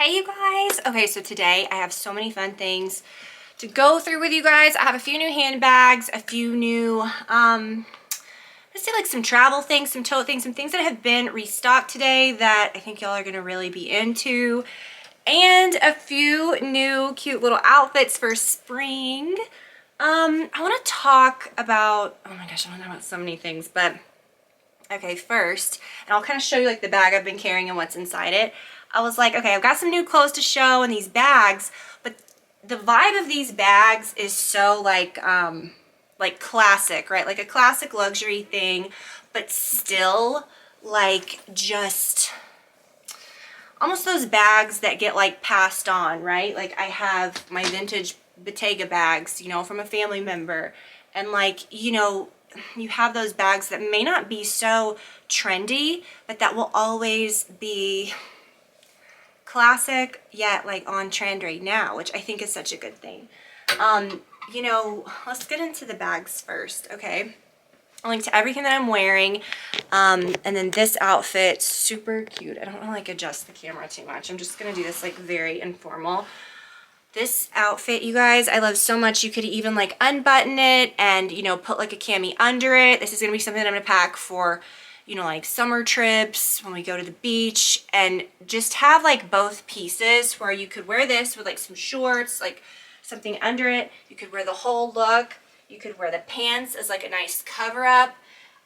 Hey you guys! Okay, so today I have so many fun things to go through with you guys. I have a few new handbags, a few new, let's say like some travel things, some tote things, some things that have been restocked today that I think y'all are gonna really be into, and a few new cute little outfits for spring. I wanna talk about, oh my gosh, I wanna talk about so many things, but okay, first, and I'll kind of show you like the bag I've been carrying and what's inside it. I was like, okay, I've got some new clothes to show and these bags, but the vibe of these bags is so like classic, right? Like a classic luxury thing, but still like just almost those bags that get like passed on, right? Like I have my vintage Bottega bags, you know, from a family member, and like, you know, you have those bags that may not be so trendy, but that will always be classic yet like on trend right now, which I think is such a good thing. You know, let's get into the bags first, okay? I'll link to everything that I'm wearing, and then this outfit, super cute. I don't want to like adjust the camera too much. I'm just gonna do this like very informal. This outfit, you guys, I love so much. You could even like unbutton it and, you know, put like a cami under it. This is gonna be something that I'm gonna pack for, you know, like summer trips, when we go to the beach, and just have like both pieces where you could wear this with like some shorts, like something under it. You could wear the whole look. You could wear the pants as like a nice cover up.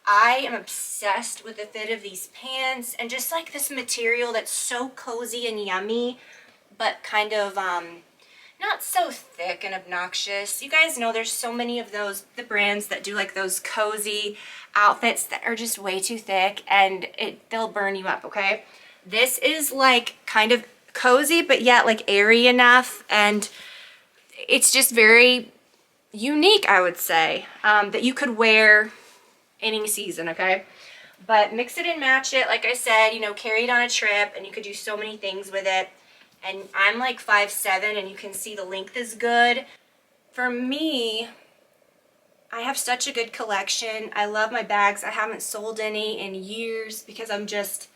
I am obsessed with the fit of these pants and just like this material that's so cozy and yummy, but kind of not so thick and obnoxious. You guys know there's so many of those, the brands that do like those cozy outfits that are just way too thick and they'll burn you up, okay? This is like kind of cozy, but yet like airy enough, and it's just very unique, I would say, that you could wear any season, okay? But mix it and match it, like I said, you know, carry it on a trip, and you could do so many things with it. And I'm like 5'7", and you can see the length is good. For me, I have such a good collection. I love my bags. I haven't sold any in years because I'm just,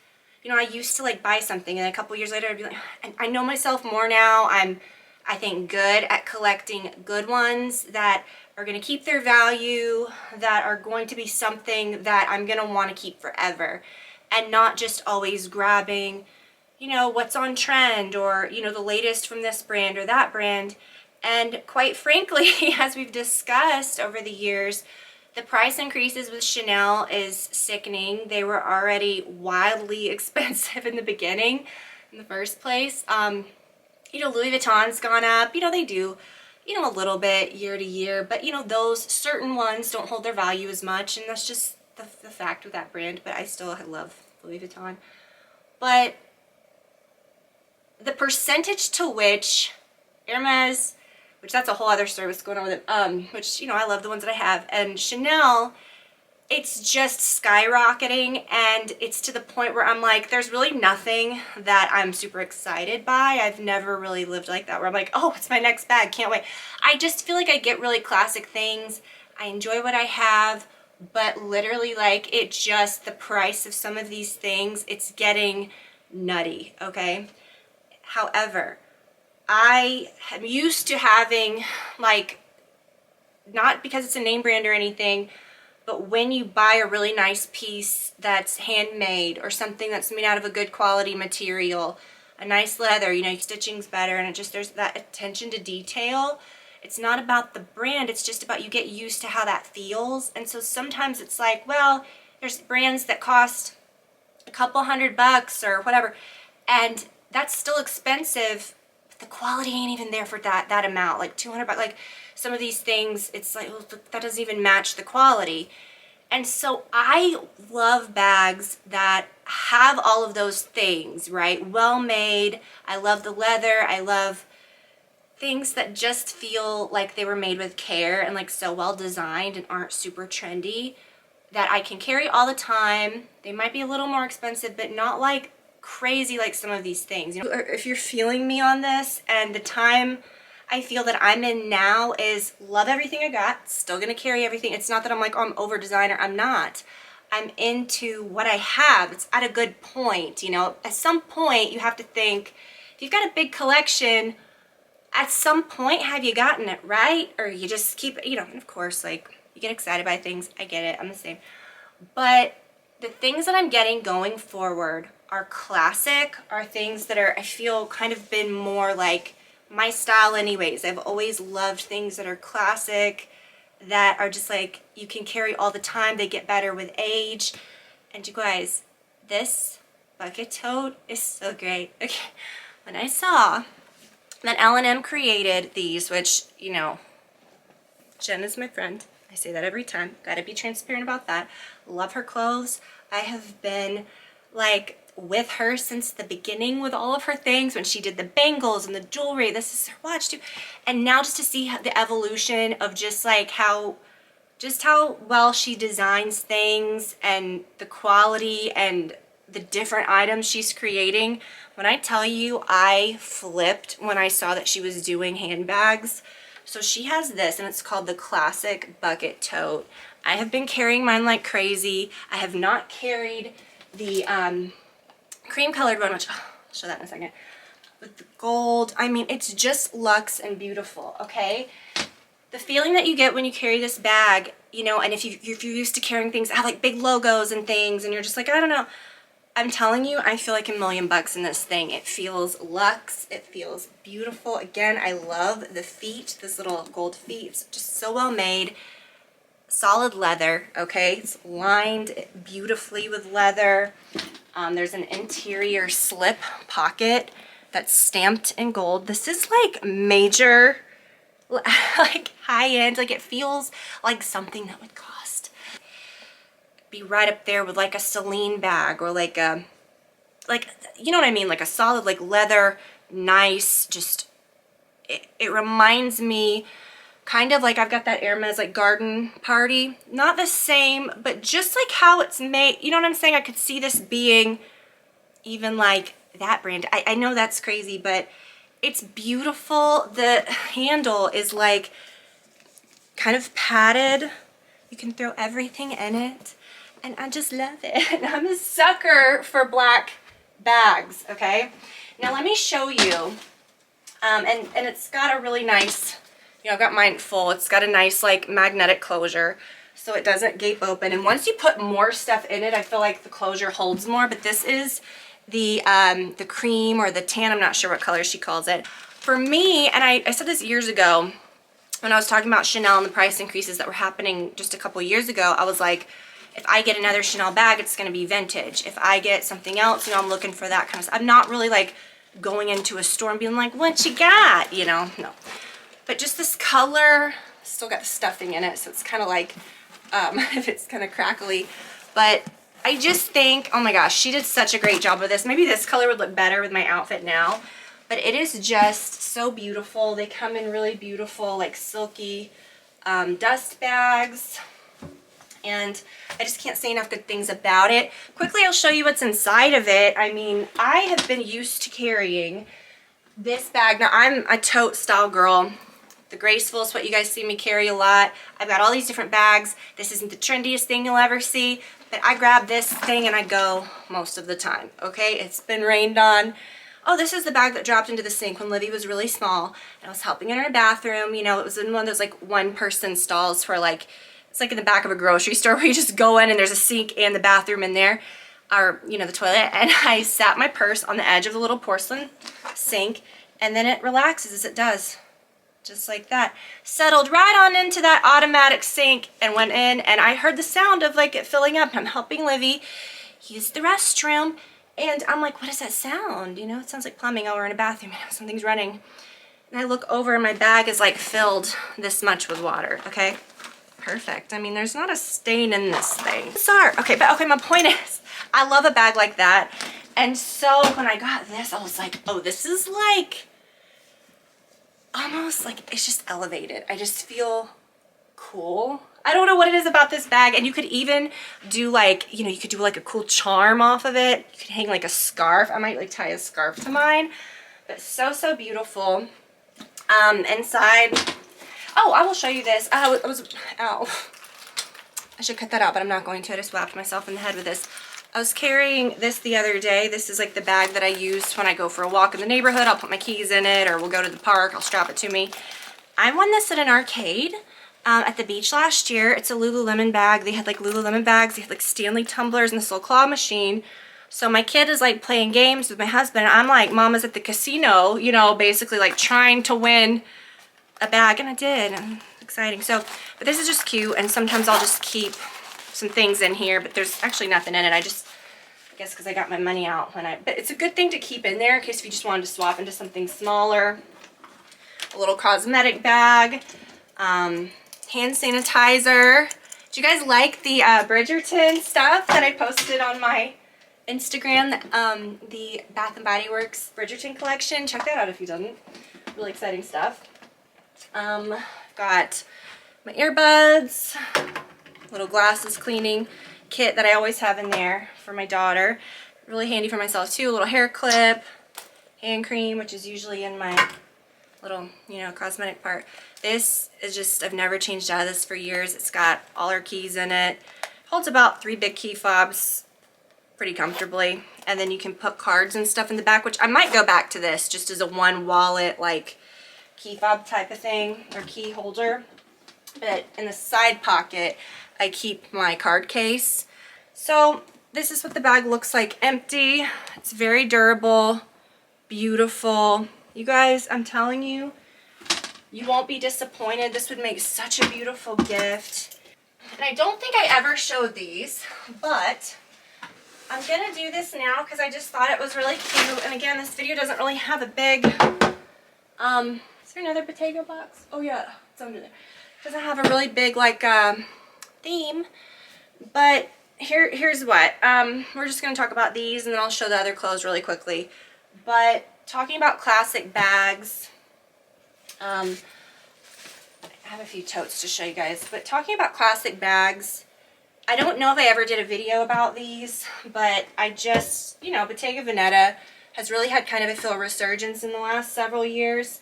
you know, I used to like buy something and a couple years later I'd be like, and I know myself more now. I think good at collecting good ones that are going to keep their value, that are going to be something that I'm going to want to keep forever, and not just always grabbing, you know, what's on trend, or, you know, the latest from this brand or that brand. And quite frankly, as we've discussed over the years, the price increases with Chanel is sickening. They were already wildly expensive in the beginning, in the first place. You know, Louis Vuitton's gone up. You know, they do, you know, a little bit year to year, but you know, those certain ones don't hold their value as much, and that's just the fact with that brand. But I still love Louis Vuitton. But the percentage to which Hermes, which that's a whole other service going on with it, which, you know, I love the ones that I have, and Chanel, it's just skyrocketing, and it's to the point where I'm like, there's really nothing that I'm super excited by. I've never really lived like that, where I'm like, oh, it's my next bag, can't wait. I just feel like I get really classic things. I enjoy what I have, but literally, like, it just, the price of some of these things, it's getting nutty, okay? However, I am used to having, like, not because it's a name brand or anything, but when you buy a really nice piece that's handmade, or something that's made out of a good quality material, a nice leather, you know, stitching's better, and it just, there's that attention to detail. It's not about the brand, it's just about you get used to how that feels. And so sometimes it's like, well, there's brands that cost a couple $100 or whatever, and that's still expensive, but the quality ain't even there for that amount, like $200, like some of these things, it's like, well, that doesn't even match the quality. And so I love bags that have all of those things, right? Well made. I love the leather. I love things that just feel like they were made with care and like so well designed and aren't super trendy, that I can carry all the time. They might be a little more expensive, but not like crazy like some of these things. You know, if you're feeling me on this, and the time I feel that I'm in now is love everything I got, still gonna carry everything. It's not that I'm like, oh, I'm over designer. I'm not. I'm into what I have. It's at a good point, you know. At some point you have to think, if you've got a big collection, at some point, have you gotten it right? Or you just keep, you know, and of course, like, you get excited by things. I get it. I'm the same. But the things that I'm getting going forward are classic, are things that are, I feel, kind of been more like my style anyways. I've always loved things that are classic, that are just like, you can carry all the time. They get better with age. And you guys, this bucket tote is so great. Okay, when I saw that L&M created these, which, you know, Jen is my friend. I say that every time. Gotta be transparent about that. Love her clothes. I have been like with her since the beginning with all of her things, when she did the bangles and the jewelry. This is her watch too. And now just to see the evolution of just like how well she designs things and the quality and the different items she's creating. When I tell you, I flipped when I saw that she was doing handbags. So she has this, and it's called the Classic Bucket Tote. I have been carrying mine like crazy. I have not carried the cream colored one, which I'll show that in a second, with the gold. I mean, it's just luxe and beautiful, okay? The feeling that you get when you carry this bag, you know, and if you're used to carrying things that have like big logos and things, and you're just like, I don't know. I'm telling you, I feel like $1,000,000 in this thing. It feels luxe. It feels beautiful. Again, I love the feet, this little gold feet. It's just so well made. Solid leather, okay? It's lined beautifully with leather. There's an interior slip pocket that's stamped in gold. This is like major, like high-end. Like, it feels like something that would cost, be right up there with like a Celine bag, or like a, like, you know what I mean, like a solid like leather, nice, just it reminds me kind of like, I've got that Hermes like garden party, not the same, but just like how it's made, you know what I'm saying? I could see this being even like that brand. I know that's crazy, but it's beautiful. The handle is like kind of padded. You can throw everything in it. And I just love it. I'm a sucker for black bags, okay? Now let me show you, and it's got a really nice, you know, I've got mine full. It's got a nice like magnetic closure, so it doesn't gape open. And once you put more stuff in it, I feel like the closure holds more. But this is the cream or the tan, I'm not sure what color she calls it. For me, and I said this years ago when I was talking about Chanel and the price increases that were happening just a couple years ago, I was like, if I get another Chanel bag, it's going to be vintage. If I get something else, you know, I'm looking for that kind of stuff. I'm not really like going into a store and being like, what you got? You know, no. But just this color, still got the stuffing in it, so it's kind of like, if it's kind of crackly. But I just think, oh my gosh, she did such a great job with this. Maybe this color would look better with my outfit now. But it is just so beautiful. They come in really beautiful, like silky dust bags. And I just can't say enough good things about it. Quickly, I'll show you what's inside of it. I mean, I have been used to carrying this bag. Now, I'm a tote style girl. The graceful is what you guys see me carry a lot. I've got all these different bags. This isn't the trendiest thing you'll ever see, but I grab this thing and I go most of the time, okay? It's been rained on. Oh, this is the bag that dropped into the sink when Livy was really small. And I was helping in her bathroom. You know, it was in one of those like one-person stalls for like, it's like in the back of a grocery store where you just go in and there's a sink and the bathroom in there, or, you know, the toilet. And I sat my purse on the edge of the little porcelain sink, and then it relaxes as it does. Just like that. Settled right on into that automatic sink and went in, and I heard the sound of like it filling up. I'm helping Livy use the restroom, and I'm like, what is that sound? You know, it sounds like plumbing. Oh, we're in a bathroom. Something's running. And I look over and my bag is like filled this much with water, okay? Perfect. I mean, there's not a stain in this thing. Sorry. Okay, but okay, my point is, I love a bag like that. And so when I got this, I was like, oh, this is like, almost like, it's just elevated. I just feel cool. I don't know what it is about this bag. And you could even do like, you know, you could do like a cool charm off of it. You could hang like a scarf. I might like tie a scarf to mine. But so, so beautiful. Inside, oh, I will show you this. Ow. I should cut that out, but I'm not going to. I just whacked myself in the head with this. I was carrying this the other day. This is like the bag that I use when I go for a walk in the neighborhood. I'll put my keys in it, or we'll go to the park. I'll strap it to me. I won this at an arcade at the beach last year. It's a Lululemon bag. They had like Lululemon bags. They had like Stanley tumblers and this little claw machine. So my kid is like playing games with my husband. And I'm like, Mama's at the casino, you know, basically like trying to win a bag. And I did. And exciting. So, but this is just cute. And sometimes I'll just keep some things in here, but there's actually nothing in it. I guess because I got my money out but it's a good thing to keep in there in case if you just wanted to swap into something smaller. A little cosmetic bag, hand sanitizer. Do you guys like the Bridgerton stuff that I posted on my Instagram? The Bath & Body Works Bridgerton collection. Check that out if you didn't. Really exciting stuff. Got my earbuds, little glasses cleaning kit that I always have in there for my daughter. Really handy for myself too. A little hair clip, hand cream, which is usually in my little, you know, cosmetic part. This is just, I've never changed out of this for years. It's got all our keys in it. Holds about 3 big key fobs pretty comfortably. And then you can put cards and stuff in the back, which I might go back to this just as a one wallet, like key fob type of thing, or key holder. But in the side pocket, I keep my card case. So this is what the bag looks like empty. It's very durable, beautiful. You guys, I'm telling you, you won't be disappointed. This would make such a beautiful gift. And I don't think I ever showed these, but I'm gonna do this now because I just thought it was really cute. And again, this video doesn't really have a big, is there another Bottega box? Oh yeah, it's under there. Doesn't have a really big like theme, but here's what we're just going to talk about these, and then I'll show the other clothes really quickly. But talking about classic bags, I have a few totes to show you guys, but talking about classic bags, I don't know if I ever did a video about these, but I just, you know, Bottega Veneta has really had kind of a resurgence in the last several years,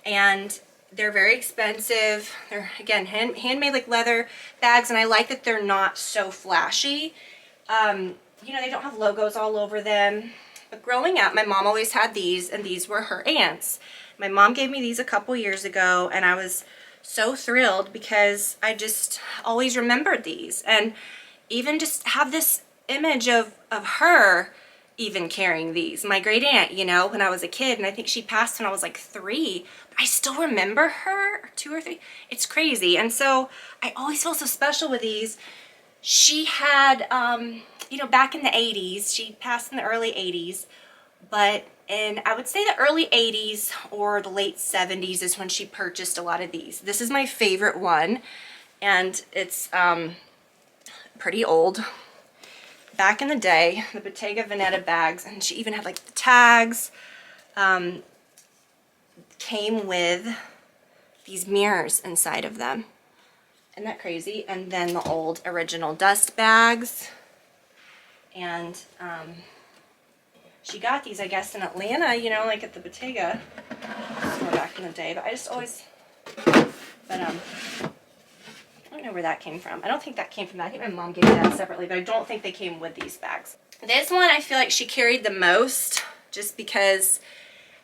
and they're very expensive. They're, again, handmade like leather bags, and I like that they're not so flashy. You know, they don't have logos all over them. But growing up, my mom always had these, and these were her aunt's. My mom gave me these a couple years ago, and I was so thrilled because I just always remembered these. And even just have this image of her even carrying these. My great aunt, you know, when I was a kid, and I think she passed when I was like 3. I still remember her, or 2 or 3. It's crazy. And so I always feel so special with these. She had, you know, back in the 80s, she passed in the early 80s, but in, I would say the early 80s or the late 70s is when she purchased a lot of these. This is my favorite one, and it's pretty old. Back in the day, the Bottega Veneta bags, and she even had like the tags, came with these mirrors inside of them. Isn't that crazy? And then the old original dust bags. And she got these, I guess, in Atlanta, you know, like at the Bottega store back in the day. But I just always, but I don't know where that came from. I don't think that came from that. I think my mom gave me that separately, but I don't think they came with these bags. This one I feel like she carried the most just because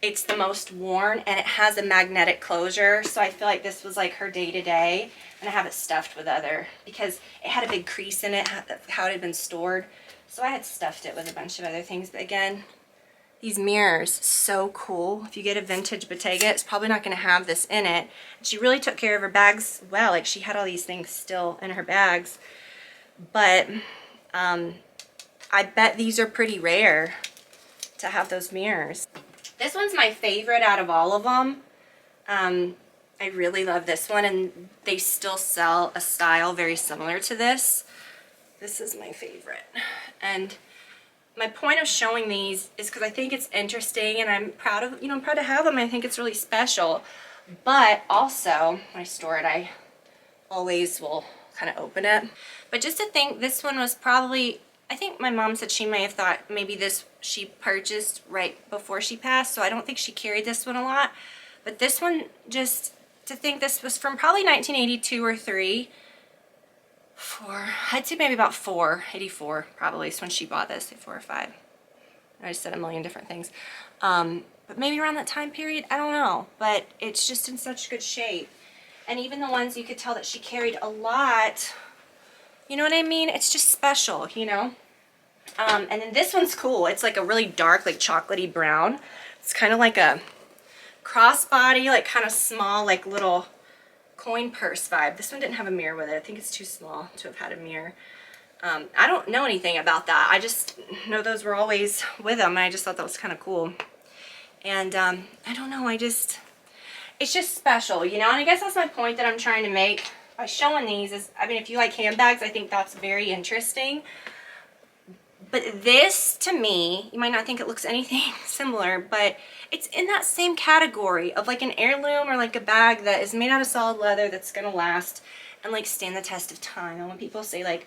it's the most worn, and it has a magnetic closure. So I feel like this was like her day-to-day. And I have it stuffed with other, because it had a big crease in it, how it had been stored. So I had stuffed it with a bunch of other things. But again, these mirrors, so cool. If you get a vintage Bottega, it's probably not going to have this in it. And she really took care of her bags well. Like, she had all these things still in her bags. But I bet these are pretty rare to have those mirrors. This one's my favorite out of all of them. I really love this one, and they still sell a style very similar to this. This is my favorite. And my point of showing these is because I think it's interesting, and I'm proud of, you know, I'm proud to have them. I think it's really special. But also, when I store it, I always will kind of open it. But just to think, this one was probably, I think my mom said she may have thought maybe this she purchased right before she passed, so I don't think she carried this one a lot. But this one, just to think this was from probably 1982 or 3. I'd say maybe about 484 probably is when she bought this, 4 or 5. I just said a million different things. But maybe around that time period, I don't know. But it's just in such good shape. And even the ones you could tell that she carried a lot, you know what I mean? It's just special, you know? And then this one's cool. It's like a really dark, like chocolatey brown. It's kind of like a crossbody, like kind of small, like little coin purse vibe. This one didn't have a mirror with it. I think it's too small to have had a mirror. I don't know anything about that. I just know those were always with them, and I just thought that was kind of cool. And I don't know, it's just special, you know? And I guess that's my point that I'm trying to make by showing these is, I mean, if you like handbags, I think that's very interesting. But this, to me, you might not think it looks anything similar, but it's in that same category of like an heirloom or like a bag that is made out of solid leather that's gonna last and like stand the test of time. And when people say like,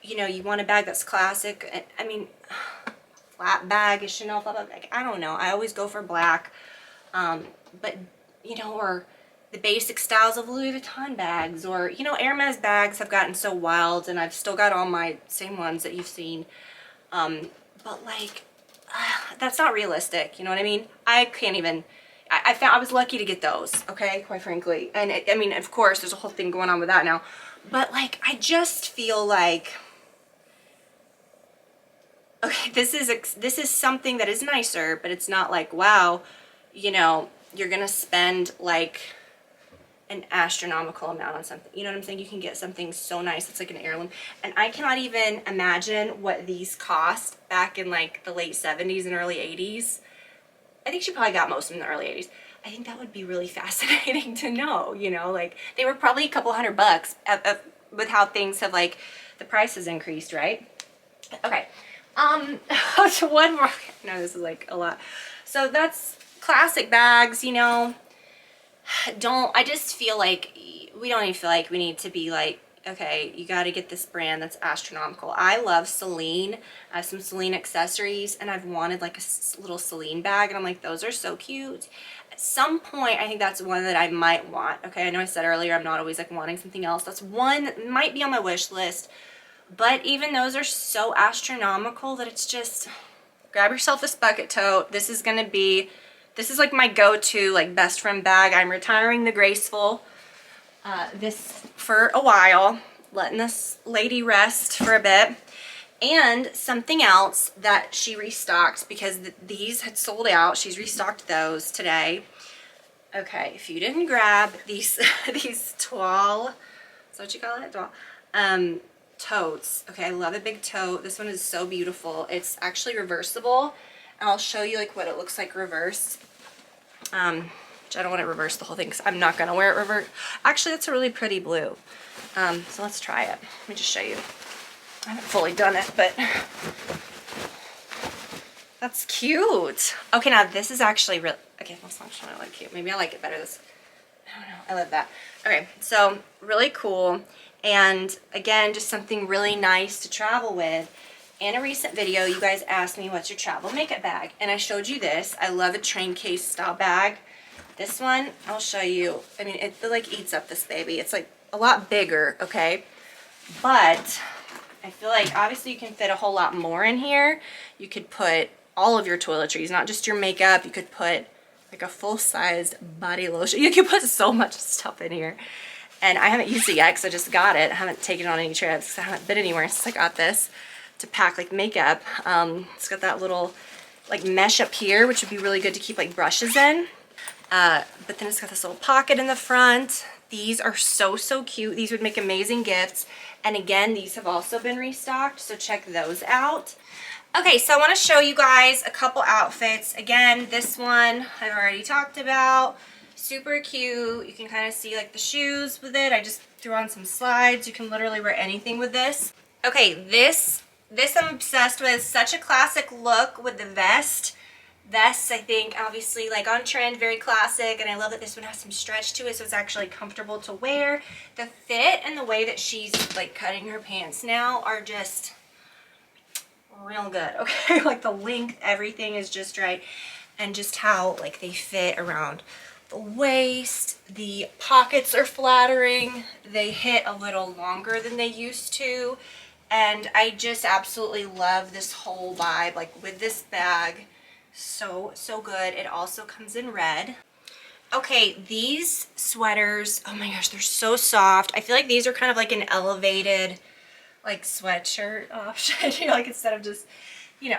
you know, you want a bag that's classic, I mean, flat bag, a Chanel flat bag, like, I don't know. I always go for black, but, you know, or the basic styles of Louis Vuitton bags, or, you know, Hermes bags have gotten so wild, and I've still got all my same ones that you've seen. But like, that's not realistic, you know what I mean? I can't even, I was lucky to get those, okay, quite frankly. And I mean, of course, there's a whole thing going on with that now, but like, I just feel like, okay, this is something that is nicer, but it's not like, wow, you know, you're gonna spend like an astronomical amount on something. You know what I'm saying? You can get something so nice. It's like an heirloom. And I cannot even imagine what these cost back in like the late 70s and early 80s. I think she probably got most of them in the early 80s. I think that would be really fascinating to know, you know, like they were probably a couple $100 with how things have like, the prices increased, right? Okay. So one more, no, this is like a lot. So that's classic bags, you know. I just feel like we don't even feel like we need to be like, okay, you got to get this brand that's astronomical. I love Celine. I have some Celine accessories, and I've wanted like a little Celine bag, and I'm like, those are so cute. At some point, I think that's one that I might want. Okay, I know I said earlier I'm not always like wanting something else. That's one that might be on my wish list, but even those are so astronomical that it's just, grab yourself this bucket tote. This is like my go-to like best friend bag. I'm retiring the graceful this for a while, letting this lady rest for a bit. And something else that she restocked, because these had sold out, she's restocked those today. Okay, if you didn't grab these these toile, is that what you call it? Toile. Totes. Okay, I love a big tote. This one is so beautiful. It's actually reversible, and I'll show you like what it looks like reversed. Which I don't want to reverse the whole thing because I'm not going to wear it reverse. Actually, that's a really pretty blue. So let's try it. Let me just show you. I haven't fully done it, but that's cute. Okay, now this is actually really, okay, that's not really cute. Maybe I like it better this, I don't know, I love that. Okay, so really cool. And again, just something really nice to travel with. In a recent video, you guys asked me, what's your travel makeup bag? And I showed you this. I love a train case style bag. This one, I'll show you. I mean, it like eats up this baby. It's like a lot bigger, okay? But I feel like obviously you can fit a whole lot more in here. You could put all of your toiletries, not just your makeup. You could put like a full-sized body lotion. You could put so much stuff in here. And I haven't used it yet because I just got it. I haven't taken it on any trips because I haven't been anywhere since I got this to pack like makeup. It's got that little like mesh up here, which would be really good to keep like brushes in. But then it's got this little pocket in the front. These are so, so cute. These would make amazing gifts. And again, these have also been restocked, so check those out. Okay, so I want to show you guys a couple outfits. Again, this one I've already talked about. Super cute. You can kind of see like the shoes with it. I just threw on some slides. You can literally wear anything with this. Okay, this I'm obsessed with. Such a classic look with the vest. Vests, I think, obviously like on trend, very classic, and I love that this one has some stretch to it, so it's actually comfortable to wear. The fit and the way that she's like cutting her pants now are just real good, okay? Like the length, everything is just right, and just how like they fit around The waist, the pockets are flattering. They hit a little longer than they used to. And I just absolutely love this whole vibe, like with this bag. So, so good. It also comes in red. Okay, these sweaters, oh my gosh, they're so soft. I feel like these are kind of like an elevated like sweatshirt option, you know, like instead of just, you know,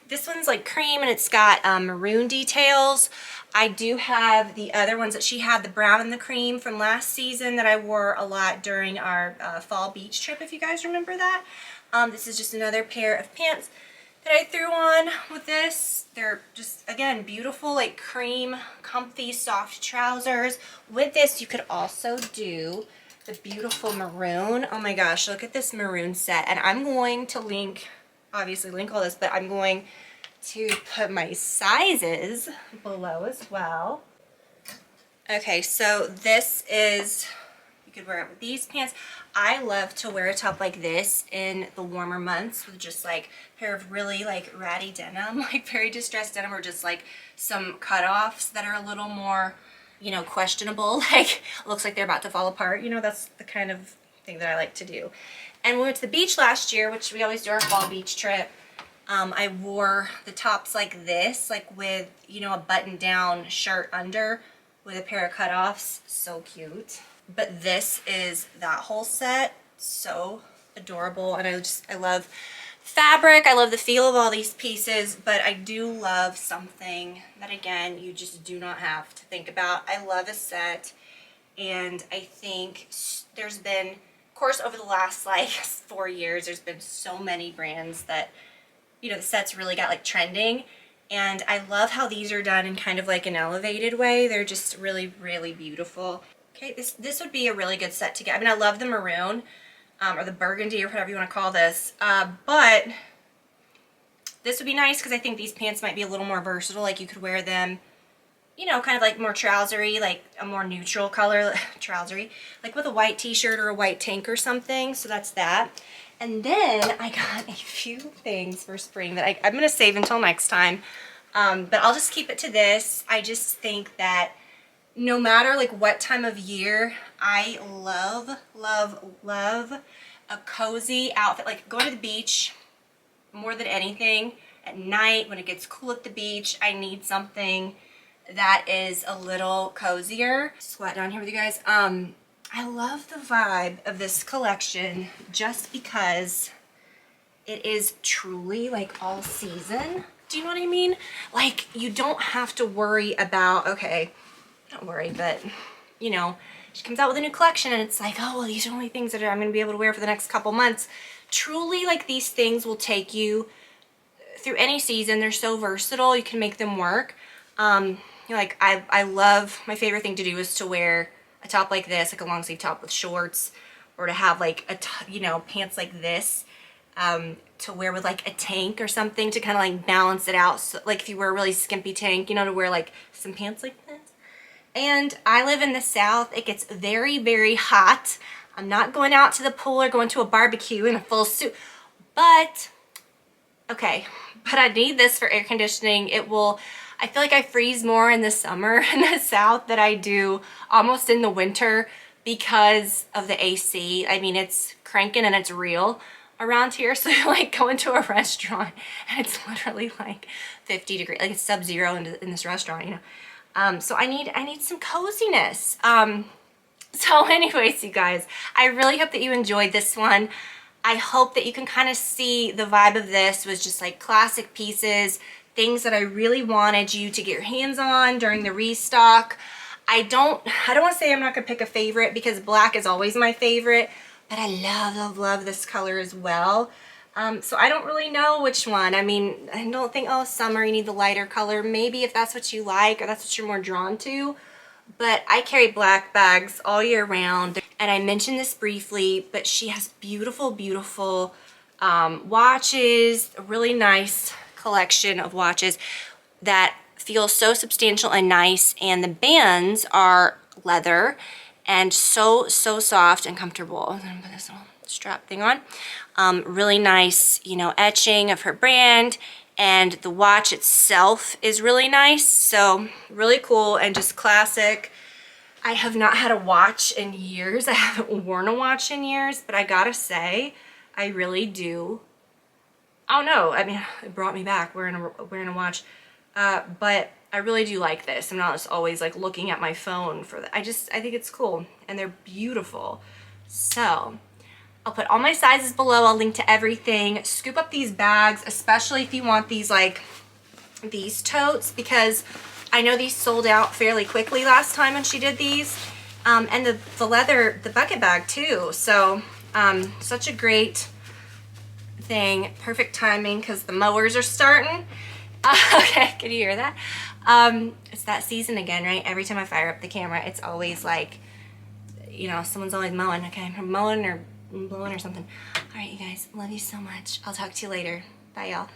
this one's like cream and it's got maroon details. I do have the other ones that she had, the brown and the cream from last season that I wore a lot during our fall beach trip, if you guys remember that. This is just another pair of pants that I threw on with this. They're just, again, beautiful, like cream, comfy, soft trousers. With this, you could also do the beautiful maroon. Oh my gosh, look at this maroon set. And I'm going to link, obviously link all this, but I'm going to put my sizes below as well. Okay, so this is, you could wear it with these pants. I love to wear a top like this in the warmer months with just like a pair of really like ratty denim, like very distressed denim, or just like some cutoffs that are a little more, you know, questionable, like looks like they're about to fall apart. You know, that's the kind of thing that I like to do. And when we went to the beach last year, which we always do our fall beach trip, I wore the tops like this, like with, you know, a button down shirt under with a pair of cutoffs. So cute. But this is that whole set. So adorable. And I love fabric. I love the feel of all these pieces, but I do love something that, again, you just do not have to think about. I love a set, and I think there's been, of course, over the last like 4 years, there's been so many brands that, you know, the sets really got like trending, and I love how these are done in kind of like an elevated way. They're just really, really beautiful. Okay, this would be a really good set to get. I mean, I love the maroon, or the burgundy, or whatever you want to call this, but this would be nice because I think these pants might be a little more versatile. Like you could wear them, you know, kind of like more trousery, like a more neutral color, trousery, like with a white t-shirt or a white tank or something. So that's that. And then I got a few things for spring that I'm going to save until next time. But I'll just keep it to this. I just think that no matter like what time of year, I love, love, love a cozy outfit. Like going to the beach more than anything at night when it gets cool at the beach, I need something that is a little cozier. Squat down here with you guys. I love the vibe of this collection just because it is truly like all season. Do you know what I mean? Like you don't have to worry about, okay, not worry, but you know, she comes out with a new collection and it's like, oh, well, these are only things that I'm going to be able to wear for the next couple months. Truly, like these things will take you through any season. They're so versatile. You can make them work. You know, like I love, my favorite thing to do is to wear a top like this, like a long sleeve top with shorts, or to have like you know, pants like this, to wear with like a tank or something to kind of like balance it out. So like if you wear a really skimpy tank, you know, to wear like some pants like this. And I live in the South. It gets very, very hot. I'm not going out to the pool or going to a barbecue in a full suit, but okay, but I need this for air conditioning. It will, I feel like I freeze more in the summer in the South than I do almost in the winter because of the AC. I mean, it's cranking and it's real around here. So you like go into a restaurant and it's literally like 50 degrees, like it's sub-zero in this restaurant, you know. So I need some coziness. So anyways, you guys, I really hope that you enjoyed this one. I hope that you can kind of see the vibe of this was just like classic pieces, things that I really wanted you to get your hands on during the restock. I don't want to say I'm not gonna pick a favorite because black is always my favorite, but I love this color as well. So I don't really know which one. I mean, I don't think, oh, summer, you need the lighter color. Maybe if that's what you like or that's what you're more drawn to. But I carry black bags all year round. And I mentioned this briefly, but she has beautiful, beautiful watches, a really nice collection of watches that feel so substantial and nice. And the bands are leather and so soft and comfortable. I'm gonna put this little strap thing on. Really nice, you know, etching of her brand. and the watch itself is really nice. So really cool and just classic. I have not had a watch in years. I haven't worn a watch in years, but I gotta say, I really do. Oh no, I mean, it brought me back wearing a watch. But I really do like this. I'm not just always like looking at my phone for that. I think it's cool and they're beautiful. So I'll put all my sizes below. I'll link to everything. Scoop up these bags, especially if you want these like these totes, because I know these sold out fairly quickly last time when she did these. And the leather, the bucket bag too. So such a great thing. Perfect timing because the mowers are starting. Okay, can you hear that? It's that season again, right? Every time I fire up the camera, it's always like, you know, someone's always mowing. Okay, I'm mowing or blowing or something. All right, you guys, love you so much. I'll talk to you later. Bye, y'all.